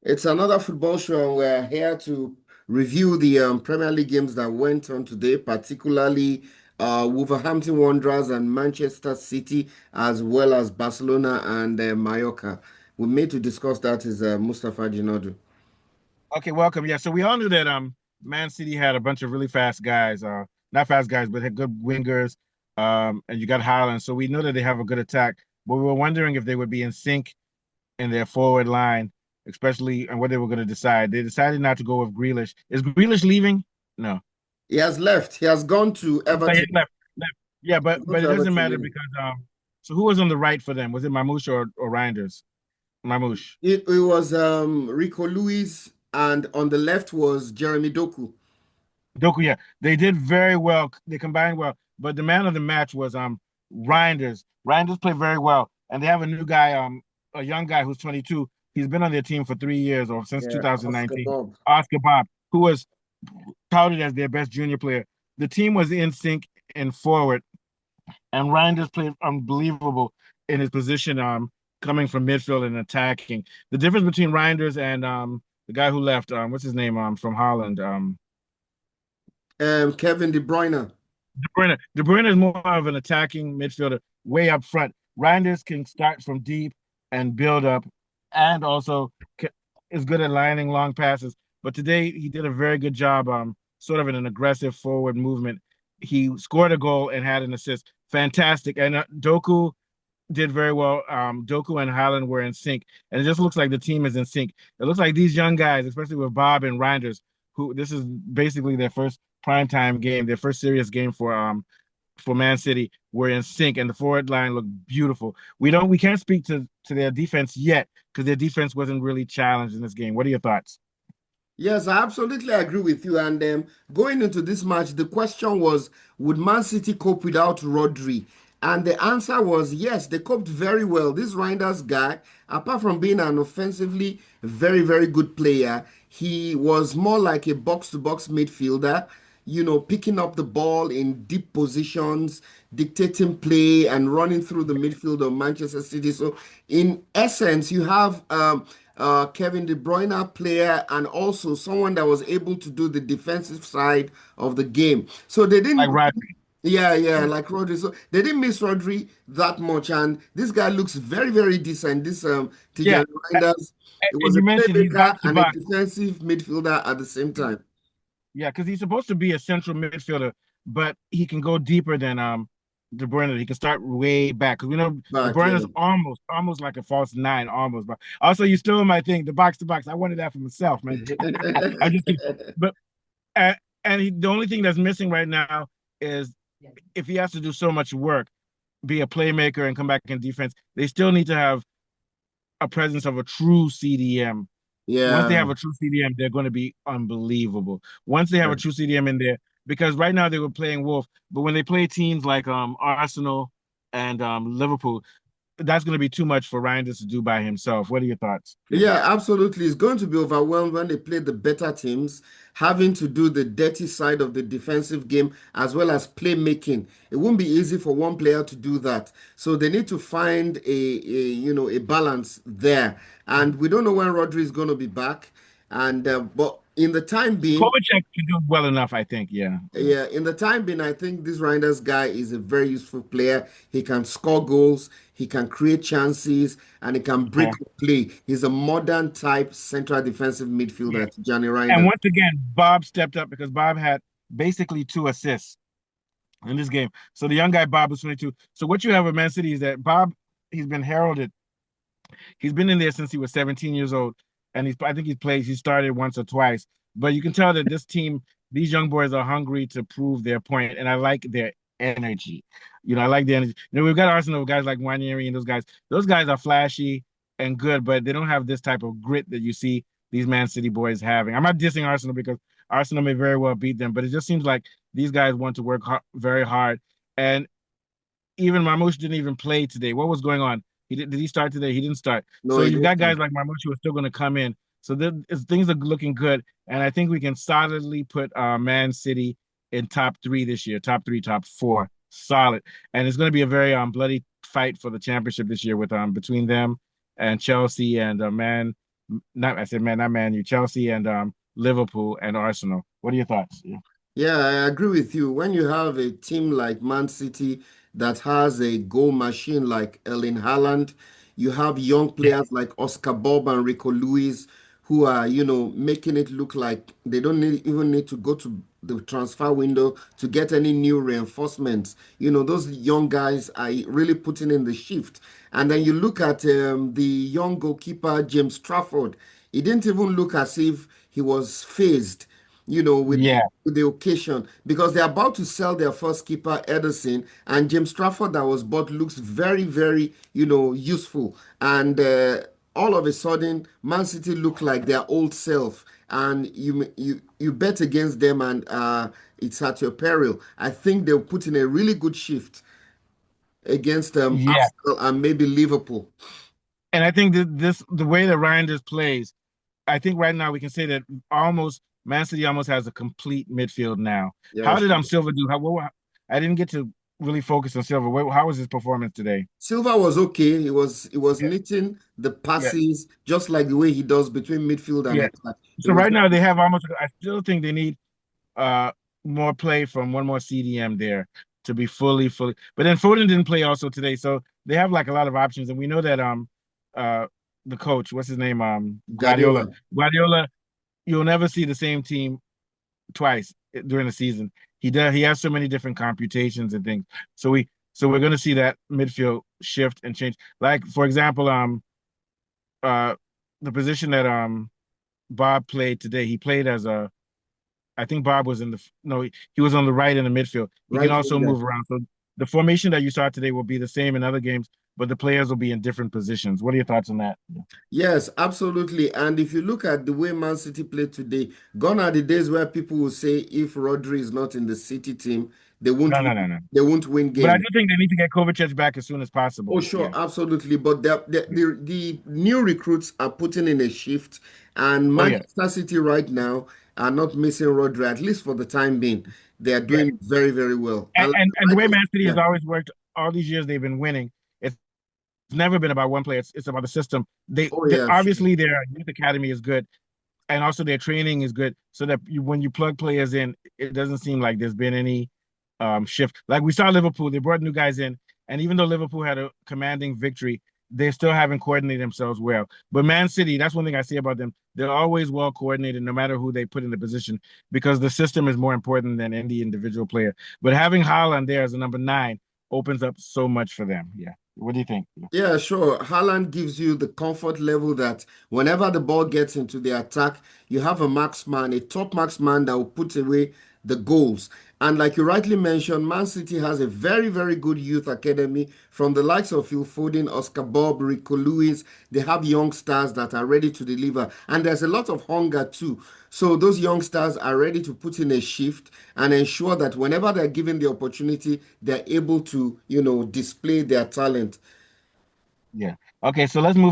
It's another football show, and we're here to review the Premier League games that went on today, particularly Wolverhampton Wanderers and Manchester City, as well as Barcelona and Mallorca. We made to discuss that is Mustafa Jinadu. Okay, welcome. Yeah, so we all knew that Man City had a bunch of really fast guys, not fast guys, but had good wingers. And you got Haaland. So we know that they have a good attack, but we were wondering if they would be in sync in their forward line, especially and what they were going to decide. They decided not to go with Grealish. Is Grealish leaving? No. He has left. He has gone to Yeah, he Everton. left. Left. Yeah, He's gone but to it doesn't Everton. matter Yeah. because so who was on the right for them? Was it Mamouche or Reijnders? Mamouche. It was Rico Lewis, and on the left was Jeremy Doku. Doku, yeah, they did very well. They combined well, but the man of the match was Reinders. Reinders played very well, and they have a new guy, a young guy who's 22. He's been on their team for 3 years or since Yeah, Oscar 2019. Bob. Oscar Bob, who was touted as their best junior player. The team was in sync and forward, and Reinders played unbelievable in his position, coming from midfield and attacking. The difference between Reinders and the guy who left, what's his name, from Holland, Kevin De Bruyne. De Bruyne is more of an attacking midfielder, way up front. Reinders can start from deep and build up, and also is good at lining long passes. But today he did a very good job, sort of in an aggressive forward movement. He scored a goal and had an assist. Fantastic. And Doku did very well. Doku and Haaland were in sync, and it just looks like the team is in sync. It looks like these young guys, especially with Bob and Reinders, who this is basically their first primetime game, their first serious game for Man City, were in sync, and the forward line looked beautiful. We can't speak to their defense yet because their defense wasn't really challenged in this game. What are your thoughts? Yes, I absolutely agree with you. And going into this match, the question was, would Man City cope without Rodri? And the answer was yes, they coped very well. This Reinders guy, apart from being an offensively very, very good player, he was more like a box-to-box midfielder, picking up the ball in deep positions, dictating play, and running through the midfield of Manchester City. So, in essence, you have Kevin De Bruyne player and also someone that was able to do the defensive side of the game. So they Like didn't, Rodri. yeah, yeah, like Rodri. So they didn't miss Rodri that much. And this guy looks very, very decent. This Yeah, Tijan Reinders, it and was a you mentioned he's playmaker box to and a box. defensive midfielder at the same time. Yeah, because he's supposed to be a central midfielder, but he can go deeper than De Bruyne. He can start way back because we know De Back, Bruyne yeah. is almost like a false nine, almost. But also, you still might think the box to box. I wanted that for myself, man. I just kidding. But uh, the only thing that's missing right now is if he has to do so much work, be a playmaker and come back in defense, they still need to have a presence of a true CDM. Once they Yeah. have a true CDM, they're going to be unbelievable. Once they have a true CDM in there, because right now they were playing Wolf, but when they play teams like Arsenal and Liverpool, that's going to be too much for Reinders to do by himself. What are your thoughts? Yeah, absolutely. It's going to be overwhelmed when they play the better teams, having to do the dirty side of the defensive game as well as playmaking. It won't be easy for one player to do that. So they need to find a balance there. And we don't know when Rodri is going to be back. And but in the time being, Kovacic can do well enough, I think. Yeah. yeah, in the time being, I think this Reinders guy is a very useful player. He can score goals, he can create chances, and he can break Yeah. up play. He's a modern type central defensive Yeah. midfielder, Johnny And Reinders. once again, Bob stepped up because Bob had basically two assists in this game. So the young guy Bob was 22. So what you have with Man City is that Bob, he's been heralded. He's been in there since he was 17 years old, and I think he started once or twice. But you can tell that this team, these young boys are hungry to prove their point, and I like their energy. I like the energy. We've got Arsenal guys like Wanyeri and those guys. Those guys are flashy and good, but they don't have this type of grit that you see these Man City boys having. I'm not dissing Arsenal because Arsenal may very well beat them, but it just seems like these guys want to work very hard. And even Marmoush didn't even play today. What was going on? Did he start today? He didn't start. No, So he you've didn't got start. guys like Marmoush who are still going to come in. So things are looking good, and I think we can solidly put Man City in top three this year, top three, top four, solid. And it's going to be a very bloody fight for the championship this year with between them and Chelsea and not I said man, not Man U, Chelsea and Liverpool and Arsenal. What are your thoughts? Yeah. Yeah, I agree with you. When you have a team like Man City that has a goal machine like Erling Haaland, you have young Yeah. players like Oscar Bob and Rico Lewis who are, making it look like they don't even need to go to the transfer window to get any new reinforcements. Those young guys are really putting in the shift. And then you look at the young goalkeeper, James Trafford. It didn't even look as if he was phased with the Yeah. with the occasion because they're about to sell their first keeper, Ederson, and James Trafford that was bought looks very, very, useful. And all of a sudden, Man City look like their old self, and you bet against them, and it's at your peril. I think they'll put in a really good shift against Yeah. Arsenal and maybe Liverpool. And I think that the way that Reijnders plays, I think right now we can say that almost Man City almost has a complete midfield now. Yeah, How did sure. Silva do? I didn't get to really focus on Silva. How was his performance today? Silva was okay. He was Yeah, knitting the yeah, passes just like the way he does between midfield and yeah. attack. It So was right now they have almost. I still think they need uh more play from one more CDM there to be fully. But then Foden didn't play also today, so they have like a lot of options. And we know that uh the coach, what's his name, Guardiola. Guardiola. Guardiola, you'll never see the same team twice during the season. He has so many different computations and things. So we're going to see that midfield shift and change. Like for example, uh the position that Bob played today, he played as a I think Bob was in the no, he was on the right in the midfield. He can Right also winger. move around. So the formation that you saw today will be the same in other games, but the players will be in different positions. What are your thoughts on that? Yes, absolutely. And if you look at the way Man City played today, gone are the days where people will say if Rodri is not in the City team, they won't No, no, win, no, no. they won't win But I do games. think they need to get Kovacic back as soon as Oh, possible. sure, Yeah. absolutely. But the new recruits are putting in a shift, and Oh yeah. Manchester City right now are not missing Rodri, at least for the time being. They are Yeah. doing very, very well. And, And like and you and the way rightly, Man City yeah. has always worked all these years they've been winning, it's never been about one player. It's about the system. Oh, They yeah, sure. obviously their youth academy is good, and also their training is good, so that when you plug players in, it doesn't seem like there's been any shift. Like we saw Liverpool, they brought new guys in, and even though Liverpool had a commanding victory, they still haven't coordinated themselves well. But Man City, that's one thing I see about them. They're always well coordinated, no matter who they put in the position, because the system is more important than any individual player. But having Haaland there as a number 9 opens up so much for them. Yeah. What do you think? Yeah, sure. Haaland gives you the comfort level that whenever the ball gets into the attack, you have a marksman, a top marksman that will put away the goals. And like you rightly mentioned, Man City has a very, very good youth academy from the likes of Phil Foden, Oscar Bob, Rico Lewis. They have young stars that are ready to deliver. And there's a lot of hunger too. So those young stars are ready to put in a shift and ensure that whenever they're given the opportunity, they're able to, display their talent. Yeah. Okay, so let's move